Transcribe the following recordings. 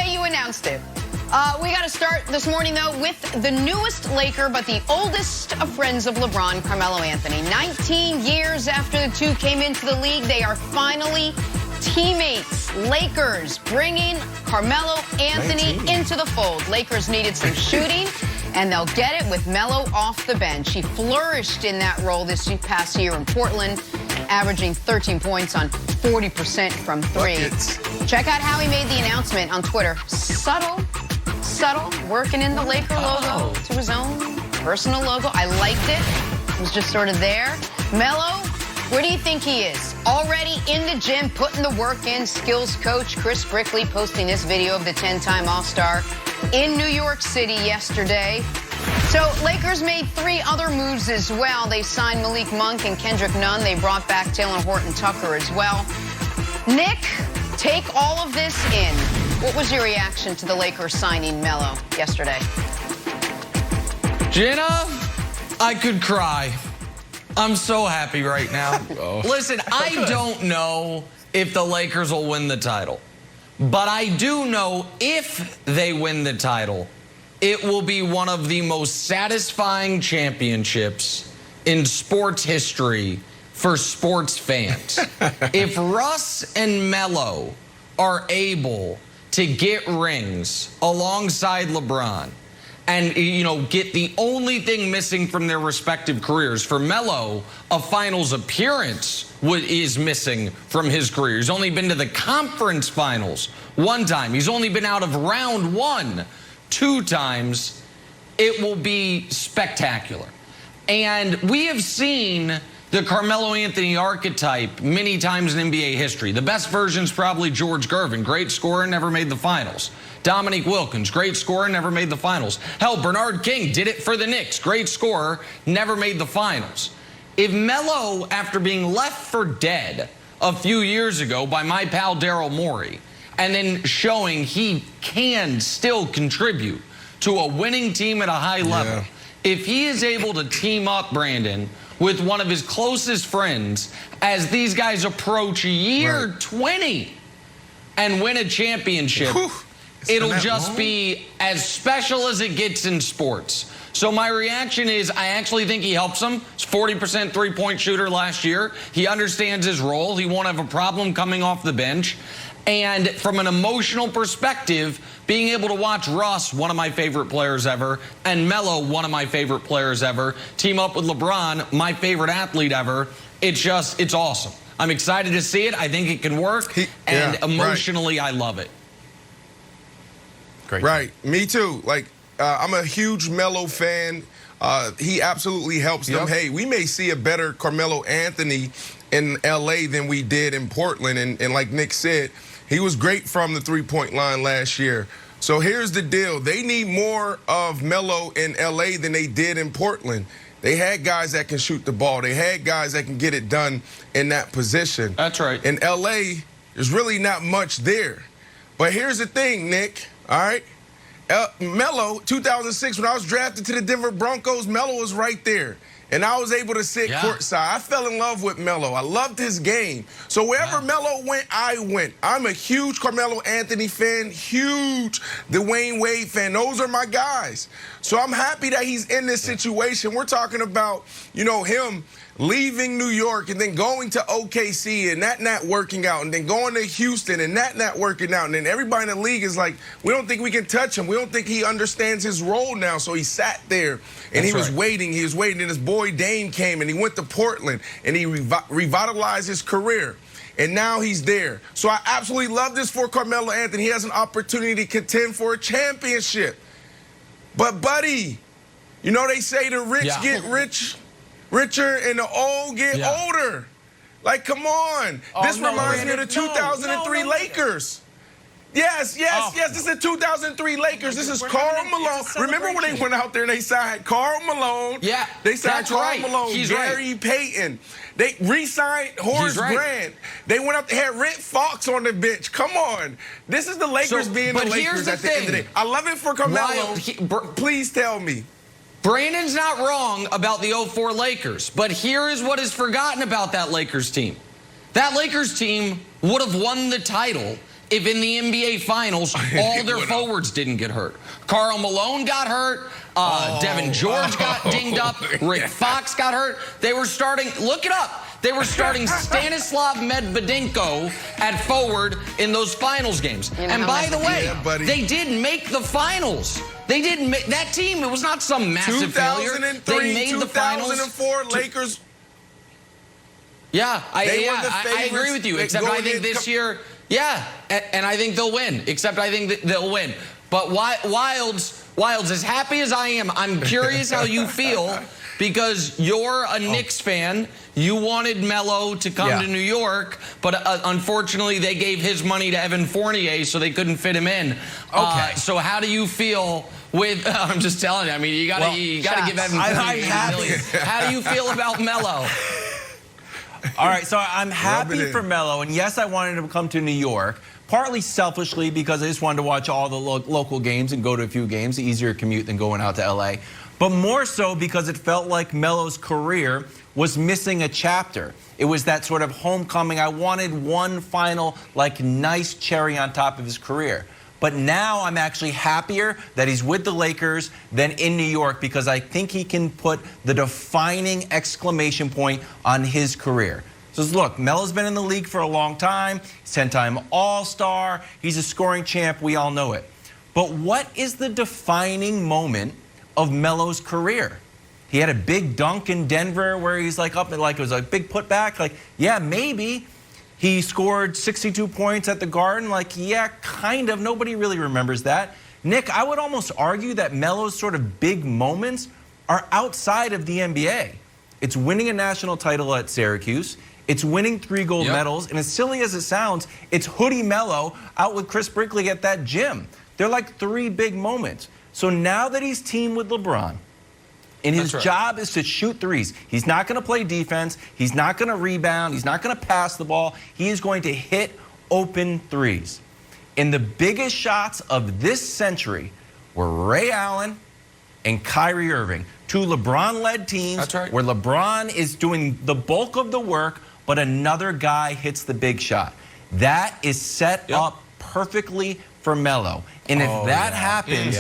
day you announced it. We got to start this morning, though, with the newest Laker, but the oldest of friends of LeBron, Carmelo Anthony. 19 years after the two came into the league, they are finally teammates. Lakers bringing Carmelo Anthony into the fold. Lakers needed some shooting, and they'll get it with Melo off the bench. He flourished in that role this past year in Portland, averaging 13 points on 40% from three. Buckets. Check out how he made the announcement on Twitter. Subtle, working in the Laker logo to his own personal logo. I liked it. It was just sort of there. Melo, where do you think he is? Already in the gym, putting the work in. Skills coach Chris Brickley posting this video of the 10-time All-Star in New York City yesterday. So Lakers made 3 other moves as well. They signed Malik Monk and Kendrick Nunn. They brought back Taylor Horton-Tucker as well. Nick, take all of this in. What was your reaction to the Lakers signing Melo yesterday? Jenna, I could cry. I'm so happy right now. Listen, I don't know if the Lakers will win the title, but I do know if they win the title, it will be one of the most satisfying championships in sports history for sports fans. If Russ and Melo are able to get rings alongside LeBron and, you know, get the only thing missing from their respective careers. For Melo, a finals appearance is missing from his career. He's only been to the conference finals 1 time. He's only been out of round 1 2 times. It will be spectacular. And we have seen the Carmelo Anthony archetype many times in NBA history. The best version is probably George Gervin. Great scorer, never made the finals. Dominique Wilkins, great scorer, never made the finals. Hell, Bernard King did it for the Knicks. Great scorer, never made the finals. If Melo, after being left for dead a few years ago by my pal Daryl Morey, and then showing he can still contribute to a winning team at a high level, if he is able to team up, Brandon, with one of his closest friends as these guys approach year 20 and win a championship, it'll just be as special as it gets in sports. So my reaction is I actually think he helps them. He's 40% three-point shooter last year. He understands his role. He won't have a problem coming off the bench. And from an emotional perspective, being able to watch Russ, one of my favorite players ever, and Melo, one of my favorite players ever, team up with LeBron, my favorite athlete ever, it's awesome. I'm excited to see it. I think it can work. And emotionally, I love it. Great. Right. Me too. Like, I'm a huge Melo fan. He absolutely helps them. Hey, we may see a better Carmelo Anthony in L.A. than we did in Portland. And like Nick said, he was great from the three-point line last year. So here's the deal. They need more of Melo in L.A. than they did in Portland. They had guys that can shoot the ball. They had guys that can get it done in that position. That's right. In L.A., there's really not much there. But here's the thing, Nick, all right? Melo, 2006, when I was drafted to the Denver Broncos, Melo was right there. And I was able to sit courtside. I fell in love with Melo. I loved his game. So wherever Melo went, I went. I'm a huge Carmelo Anthony fan, huge Dwayne Wade fan. Those are my guys. So I'm happy that he's in this situation. We're talking about, you know, him leaving New York and then going to OKC and that not working out, and then going to Houston and that not working out. And then everybody in the league is like, we don't think we can touch him. We don't think he understands his role now. So he sat there and he was waiting. He was waiting. And his boy Dame came and he went to Portland and he revitalized his career. And now he's there. So I absolutely love this for Carmelo Anthony. He has an opportunity to contend for a championship. But, buddy, you know they say the rich get richer and the old get older. Like, come on. This reminds me of the 2003 Lakers. Yes. This is the 2003 Lakers. This is Karl Malone. Remember when they went out there and they signed Karl Malone? Yeah, they signed Karl Malone, Gary Payton. They re-signed Horace Grant. They went up, they had Rhett Fox on the bench. Come on. This is the Lakers being the Lakers at the end of the day. I love it for Carmelo. Please tell me. Brandon's not wrong about the 04 Lakers, but here is what is forgotten about that Lakers team. That Lakers team would have won the title if in the NBA Finals all their forwards didn't get hurt. Karl Malone got hurt. Devin George got dinged up. Rick Fox got hurt. They were starting, look it up. They were starting Stanislav Medvedenko at forward in those finals games. And by the way, they did make the finals. They didn't make that team. It was not some massive failure. They made the finals. 2004 Lakers. Yeah, I agree with you. Except I think this year, and I think they'll win. Except I think they'll win. But Wilds, as happy as I am, I'm curious how you feel. Because you're a Knicks fan, you wanted Melo to come to New York, but unfortunately they gave his money to Evan Fournier, so they couldn't fit him in. Okay. So how do you feel with? I'm just telling you. I mean, you got to give Evan Fournier $8 million. How do you feel about Melo? All right, so I'm happy for Melo, and yes, I wanted him to come to New York. Partly selfishly because I just wanted to watch all the local games and go to a few games, easier commute than going out to LA. But more so because it felt like Melo's career was missing a chapter. It was that sort of homecoming. I wanted one final, nice cherry on top of his career. But now I'm actually happier that he's with the Lakers than in New York because I think he can put the defining exclamation point on his career. So look, Melo's been in the league for a long time. He's 10-time All-Star. He's a scoring champ. We all know it. But what is the defining moment of Melo's career? He had a big dunk in Denver where he's up and it was a big putback. Yeah, maybe. He scored 62 points at the Garden. Yeah, kind of. Nobody really remembers that. Nick, I would almost argue that Melo's sort of big moments are outside of the NBA. It's winning a national title at Syracuse. It's winning 3 gold medals. And as silly as it sounds, it's Hoodie Melo out with Chris Brinkley at that gym. They're 3 big moments. So now that he's teamed with LeBron, and his job is to shoot threes, he's not going to play defense, he's not going to rebound, he's not going to pass the ball, he is going to hit open threes. And the biggest shots of this century were Ray Allen and Kyrie Irving, 2 LeBron-led teams where LeBron is doing the bulk of the work, but another guy hits the big shot. That is set up perfectly for Melo. And if that happens,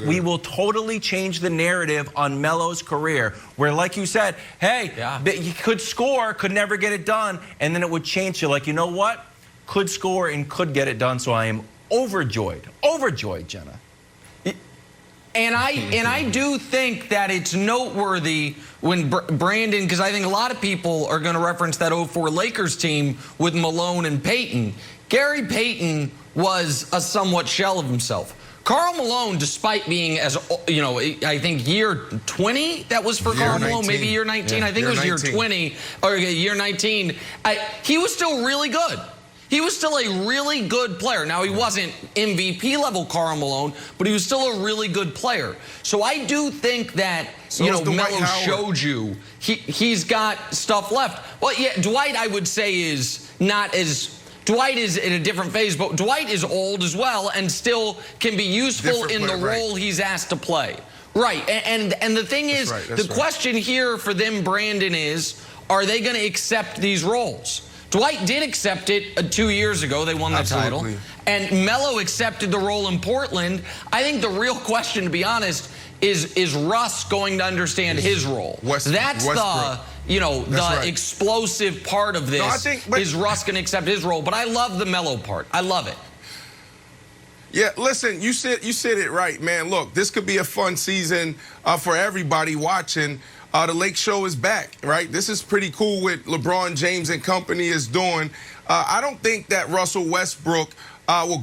we will totally change the narrative on Melo's career, where, like you said, hey, he could score, could never get it done, and then it would change to you know what? Could score and could get it done. So I am overjoyed, Jenna. And I do think that it's noteworthy when Brandon, because I think a lot of people are going to reference that 04 Lakers team with Malone and Payton. Gary Payton was a somewhat shell of himself. Karl Malone, despite being, as you know, I think year 20, that was for Karl Malone, maybe year 19. I think it was year 20 or year 19. He was still really good. He was still a really good player. Now, he wasn't MVP level Karl Malone, but he was still a really good player. So I do think that, Melo showed you he's got stuff left. Well, yeah, Dwight, I would say, is not as... Dwight is in a different phase, but Dwight is old as well and still can be useful in the role he's asked to play. Right, and the thing is, the question here for them, Brandon, is, are they going to accept these roles? Dwight did accept it 2 years ago. They won the title. And Melo accepted the role in Portland. I think the real question, to be honest, is Russ going to understand his role? That's the explosive part of this. Is Russ going to accept his role? But I love the Melo part. I love it. Yeah, listen, you said it right, man. Look, this could be a fun season for everybody watching. The Lake Show is back, right? This is pretty cool what LeBron James and company is doing. I don't think that Russell Westbrook will